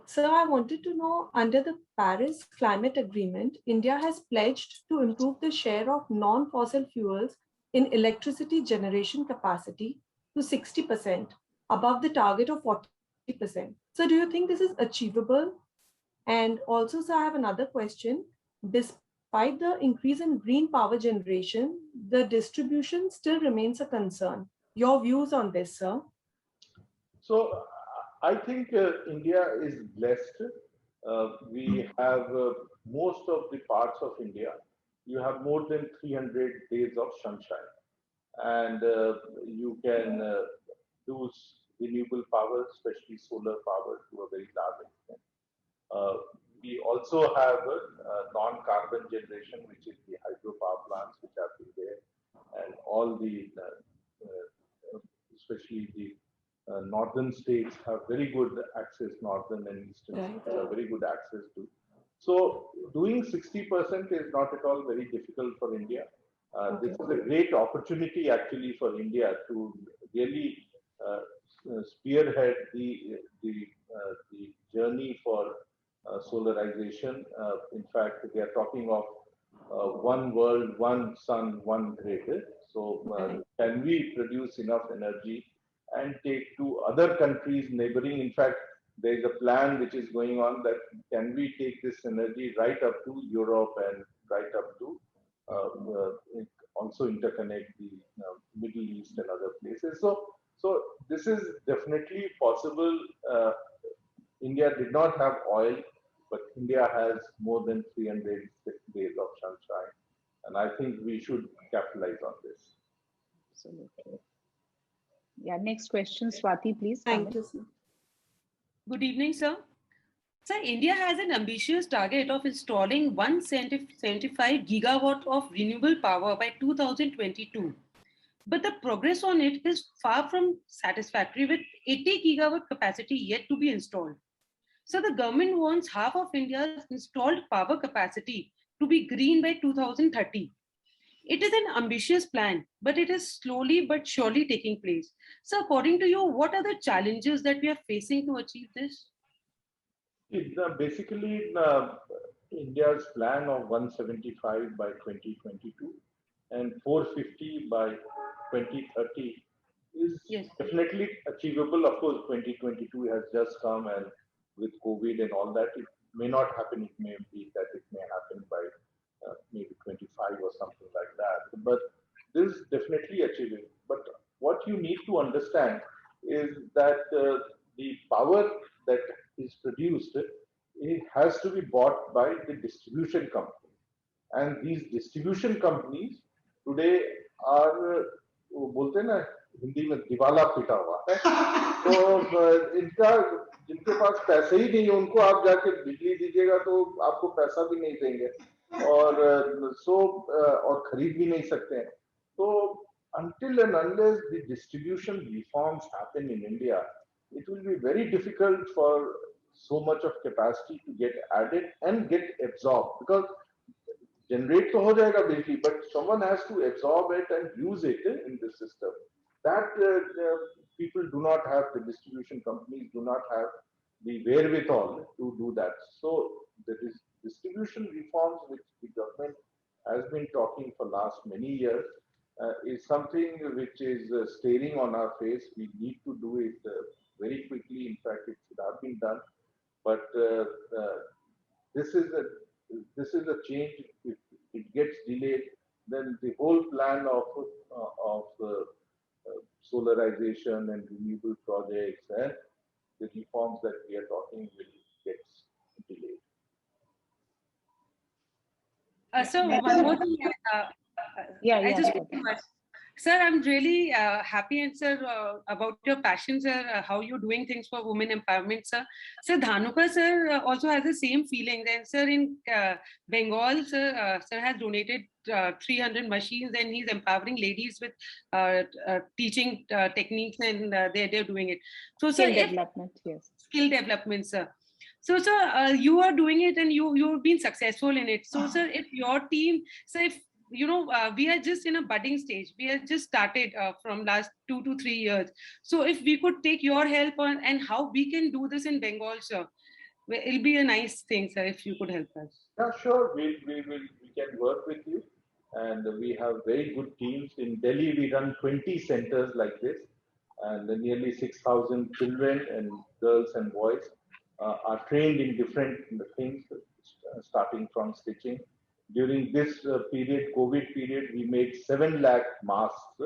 Speaker 11: Sir, I wanted to know, under the Paris Climate Agreement, India has pledged to improve the share of non-fossil fuels in electricity generation capacity to 60%, above the target of 40%. So do you think this is achievable? And also, sir, I have another question. Despite the increase in green power generation, the distribution still remains a concern. Your views on this, sir?
Speaker 2: So I think India is blessed. We have most of the parts of India. You have more than 300 days of sunshine, and you can use renewable power, especially solar power, to a very large extent. We also have non-carbon generation, which is the hydropower plants which have been there, and all the, especially the northern states have very good access, northern and eastern states have very good access to. So doing 60% is not at all very difficult for India. This is a great opportunity actually for India to really spearhead the journey for solarization. In fact, they are talking of one world, one sun, one grid. So can we produce enough energy and take to other countries neighboring? In fact, there is a plan which is going on that can we take this energy right up to Europe and right up to also interconnect the Middle East and other places. So this is definitely possible. India did not have oil, but India has more than 300 days of sunshine. And I think we should capitalize on this.
Speaker 1: Absolutely. Yeah, next question, Swati, please.
Speaker 11: Thank you, sir.
Speaker 12: Good evening, sir. Sir, India has an ambitious target of installing 175 gigawatt of renewable power by 2022. But the progress on it is far from satisfactory, with 80 gigawatt capacity yet to be installed. So the government wants half of India's installed power capacity to be green by 2030. It is an ambitious plan, but it is slowly but surely taking place. So according to you, what are the challenges that we are facing to achieve this?
Speaker 2: Basically, India's plan of 175 by 2022 and 450 by 2030 is definitely achievable. Of course, 2022 has just come, and with COVID and all that, it may not happen. It may be that it may happen by maybe 25 or something like that. But this is definitely achievable. But what you need to understand is that the power that is produced, it has to be bought by the distribution company. And these distribution companies today are, बोलते हैं ना हिंदी में दिवाला पिटा हुआ है, तो इनका जिनके पास पैसे ही नहीं है उनको आप जाके बिजली दीजिएगा तो आपको पैसा भी नहीं देंगे और खरीद भी नहीं सकते हैं. So until and unless the distribution reforms happen in India, it will be very difficult for so much of capacity to get added and get absorbed, because generate to ho jayega bijli, but someone has to absorb it and use it in the system. That people do not have, the distribution companies do not have the wherewithal to do that. So there is distribution reforms which the government has been talking for last many years is something which is staring on our face. We need to do it very quickly. In fact, it should have been done. But this is a change. If it gets delayed, then the whole plan of solarization and renewable projects and the reforms that we are talking will get delayed.
Speaker 12: So one more thing. I just Sir, I'm really happy and sir about your passion, sir, how you're doing things for women empowerment, sir. Sir, Dhanuka, sir, also has the same feeling. And sir, in Bengal, sir, sir has donated 300 machines and he's empowering ladies with teaching techniques and they're doing it. So, sir,
Speaker 1: Skill development, yes.
Speaker 12: Skill development, sir. So, sir, you are doing it and you've been successful in it. So, sir, if your team, sir, if you know, we are just in a budding stage. We have just started from last 2 to 3 years. So if we could take your help on and how we can do this in Bengal, sir, it'll be a nice thing, sir, if you could help us.
Speaker 2: Yeah, sure. We can work with you. And we have very good teams. In Delhi, we run 20 centers like this. And nearly 6,000 children and girls and boys are trained in different things, starting from stitching. During this period, COVID period, we made 7 lakh masks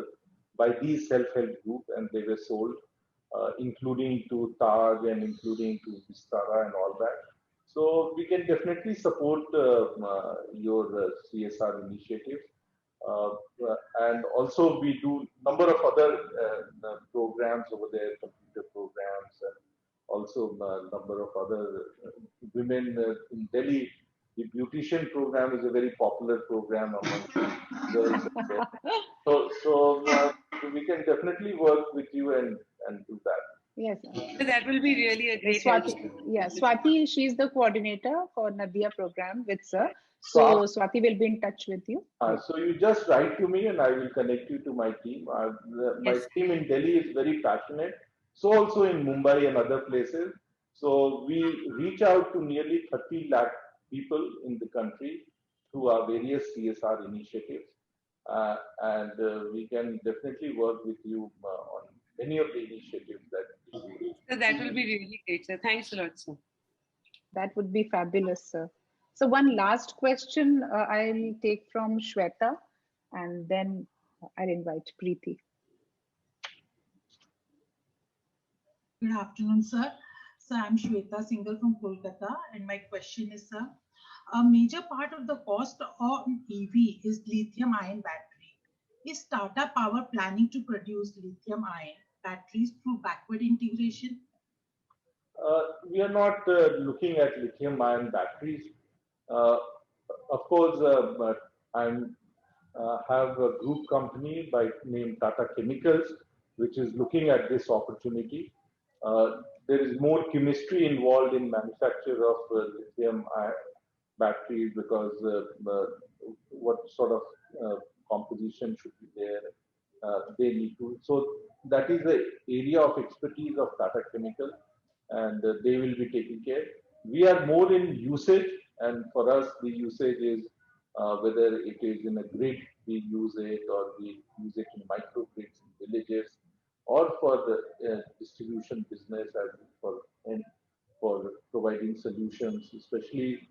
Speaker 2: by these self-help groups, and they were sold, including to Taj and including to Vistara and all that. So we can definitely support your CSR initiative. And also we do number of other programs over there, computer programs, and also a number of other women in Delhi. The beautician program is a very popular program among girls. So we can definitely work with you and do that.
Speaker 1: Yes.
Speaker 12: So that will be really a great
Speaker 1: Swati,
Speaker 12: help.
Speaker 1: yeah, Swati, she's the coordinator for Nadia program with sir. So Swati will be in touch with you.
Speaker 2: So you just write to me and I will connect you to my team. My team in Delhi is very passionate. So also in Mumbai and other places. So we reach out to nearly 30 lakh people in the country through our various CSR initiatives. And we can definitely work with you on many of the initiatives that you do.
Speaker 12: So that will be really great, sir. Thanks a lot, sir.
Speaker 1: That would be fabulous, sir. So one last question I'll take from Shweta, and then I'll invite Preeti.
Speaker 13: Good afternoon, sir. So I'm Shweta Singhal from Kolkata, and my question is, sir, a major part of the cost of EV is lithium-ion battery. Is Tata Power planning to produce lithium-ion batteries through backward integration?
Speaker 2: We are not looking at lithium-ion batteries. Of course, I have a group company named Tata Chemicals, which is looking at this opportunity. There is more chemistry involved in manufacture of lithium-ion batteries because what sort of composition should be there, they need to. So that is the area of expertise of Tata Chemical, and they will be taking care. We are more in usage, and for us the usage is whether it is in a grid we use it, or we use it in microgrids in villages, or for the distribution business for providing solutions. Especially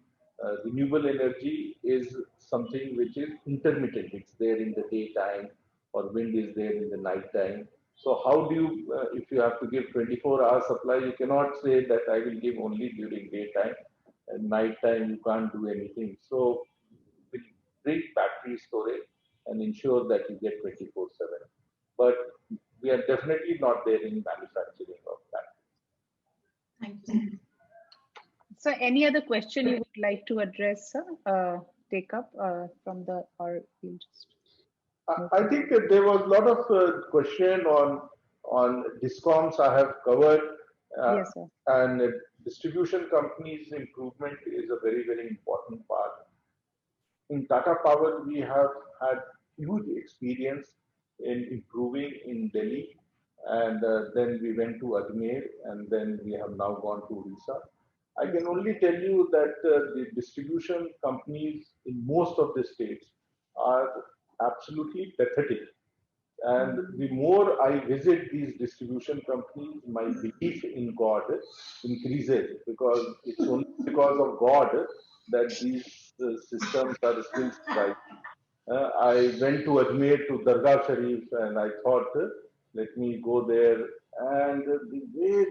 Speaker 2: renewable energy is something which is intermittent. It's there in the daytime, or wind is there in the night time. So how do you, if you have to give 24-hour supply, you cannot say that I will give only during daytime, and night time you can't do anything. So we bring battery storage and ensure that you get 24/7. But we are definitely not there in manufacturing of batteries.
Speaker 13: Thank you.
Speaker 1: So any other question you would like to address, sir? Take up from the, or you just...
Speaker 2: I think that there was a lot of question on discoms I have covered.
Speaker 1: Yes, sir.
Speaker 2: And distribution companies improvement is a very, very important part. In Tata Power, we have had huge experience in improving in Delhi, and then we went to Ajmer, and then we have now gone to Odisha. I can only tell you that the distribution companies in most of the states are absolutely pathetic. And the more I visit these distribution companies, my belief in God increases, because it's only because of God that these systems are still surviving. I went to Ajmer to Dargah Sharif, and I thought, let me go there. And the way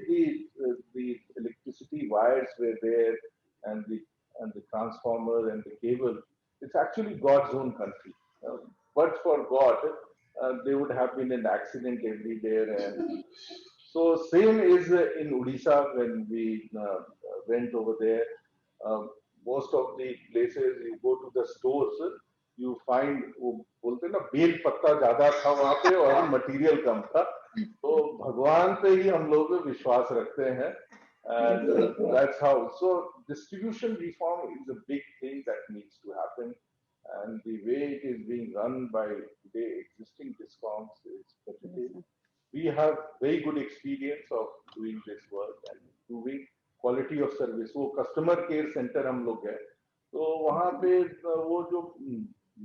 Speaker 2: the electricity wires were there, and the transformer and the cable, it's actually God's own country. But for God, they would have been an accident every day. And so same is in Odisha when we went over there. Most of the places you go to the stores, you find वो बोलते हैं ना bell पत्ता ज्यादा था वहाँ पे और मटेरियल कम था. तो भगवान पे ही हम लोग विश्वास रखते हैं. And that's how. So distribution reform is a big thing that needs to happen. And the way it is being run by today existing DISCOMs is positive. We have very good experience of doing this work and improving quality of service. वो customer care center हम लोग गए, तो वहाँ पे वो जो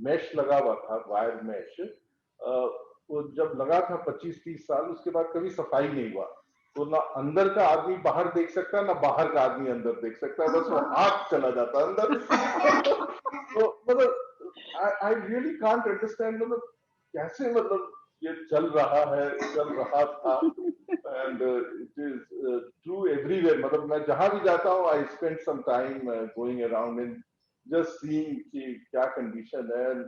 Speaker 2: mesh लगा हुआ था, wire mesh, वो जब लगा था 25-30 साल, उसके बाद कभी सफाई नहीं हुआ. तो ना अंदर का आदमी बाहर देख सकता, ना बाहर का आदमी अंदर देख सकता, बस वो हाथ चला जाता अंदर. तो मतलब I really can't understand, मतलब कैसे मतलब ये चल रहा है, चल रहा था. And it is true everywhere. मतलब मैं जहाँ भी जाता हूँ, I spend some time going around and just seeing कि क्या condition है. And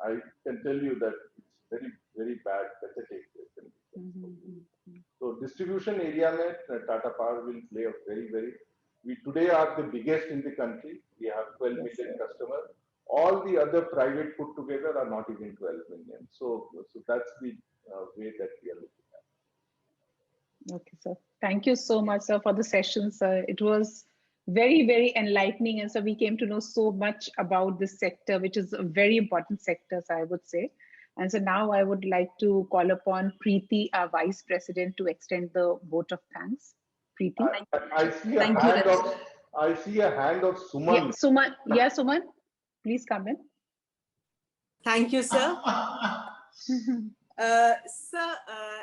Speaker 2: I can tell you that it's very, very bad, pathetic condition. So distribution area में Tata Power will play a very. We today are the biggest in the country. We have 12 million customers. All the other private put together are not even 12 million. So that's the way that we are looking at.
Speaker 1: Okay, sir. Thank you so much, sir, for the session, sir. It was very enlightening, and so we came to know so much about this sector, which is a very important sector, I would say. And so now I would like to call upon Preeti, our Vice President, to extend the vote of thanks. Preeti.
Speaker 2: I see a hand of Suman.
Speaker 1: Yeah, Suman. Yeah, Suman. Please come in.
Speaker 14: Thank you, sir. Sir,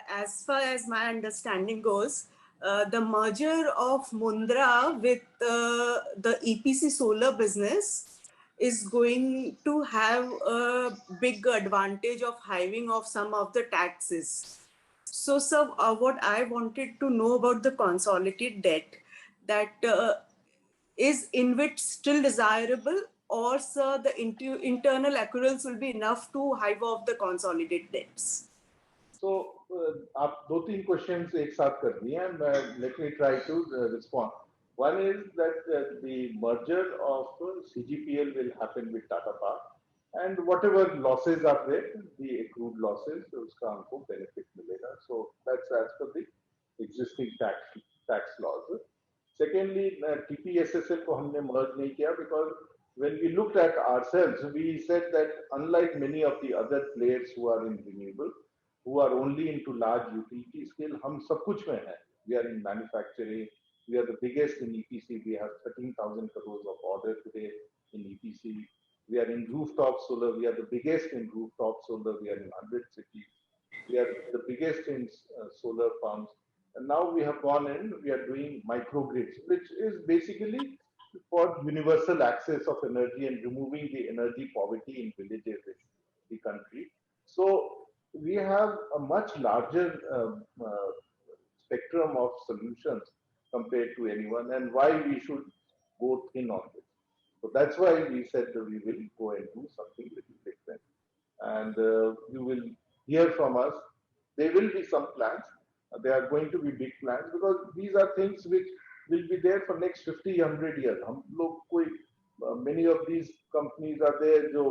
Speaker 14: as far as my understanding goes, the merger of Mundra with the EPC solar business is going to have a big advantage of hiving off some of the taxes. So, sir, what I wanted to know about the consolidated debt, that is InvIT still desirable, or sir, the internal accruals will be enough to hive off the consolidated debts?
Speaker 2: So, आप 2-3 questions एक साथ कर दिए हैं. Let me try to respond. One is that the merger of CGPL will happen with Tata Power, and whatever losses are there, the accrued losses, उसका हमको benefit मिलेगा. So that's as per the existing tax laws. Secondly, TPSSL को हमने merge नहीं किया because when we looked at ourselves, we said that unlike many of the other players who are in renewable, who are only into large utility scale, हम सब कुछ में हैं. We are in manufacturing. We are the biggest in EPC. We have 13,000 crores of order today in EPC. We are in rooftop solar. We are the biggest in rooftop solar. We are in 100 cities. We are the biggest in solar farms. And now we have gone in, we are doing microgrids, which is basically for universal access of energy and removing the energy poverty in villages in the country. So we have a much larger spectrum of solutions compared to anyone, and why we should go thin on this. So that's why we said that we will go and do something little different. And you will hear from us. There will be some plans. There are going to be big plans because these are things which will be there for next 50, 100 years. हम लोग कोई many of these companies are there जो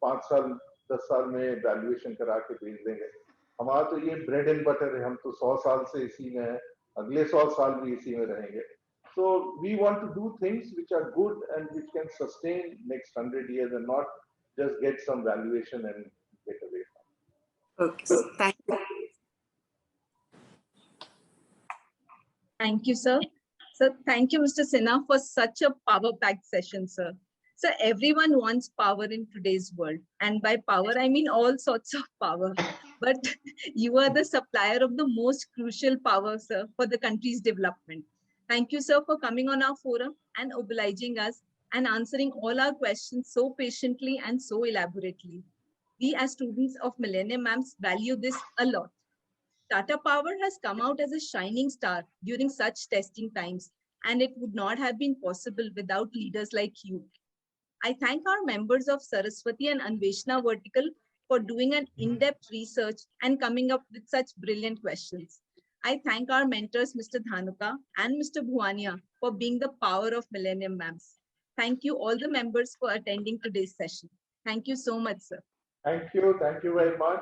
Speaker 2: 5 साल 10 साल में valuation करा के बेच देंगे. हमारा तो ये bread and butter है. हम तो 100 साल से इसी में हैं. अगले 100 साल भी इसी में रहेंगे. So we want to do things which are good and which can sustain next 100 years and not just get some valuation and get away from.
Speaker 14: Okay, so thank you.
Speaker 15: Thank you, sir. Sir, thank you, Mr. Sinha, for such a power-packed session, sir. Sir, everyone wants power in today's world. And by power, I mean all sorts of power. But you are the supplier of the most crucial power, sir, for the country's development. Thank you, sir, for coming on our forum and obliging us and answering all our questions so patiently and so elaborately. We as students of Millennium Mams value this a lot. Tata Power has come out as a shining star during such testing times, and it would not have been possible without leaders like you. I thank our members of Saraswati and Anveshna Vertical for doing an in-depth research and coming up with such brilliant questions. I thank our mentors, Mr. Dhanuka and Mr. Bhuwania, for being the power of Millennium Mams. Thank you all the members for attending today's session. Thank you so much, sir.
Speaker 2: Thank you very much.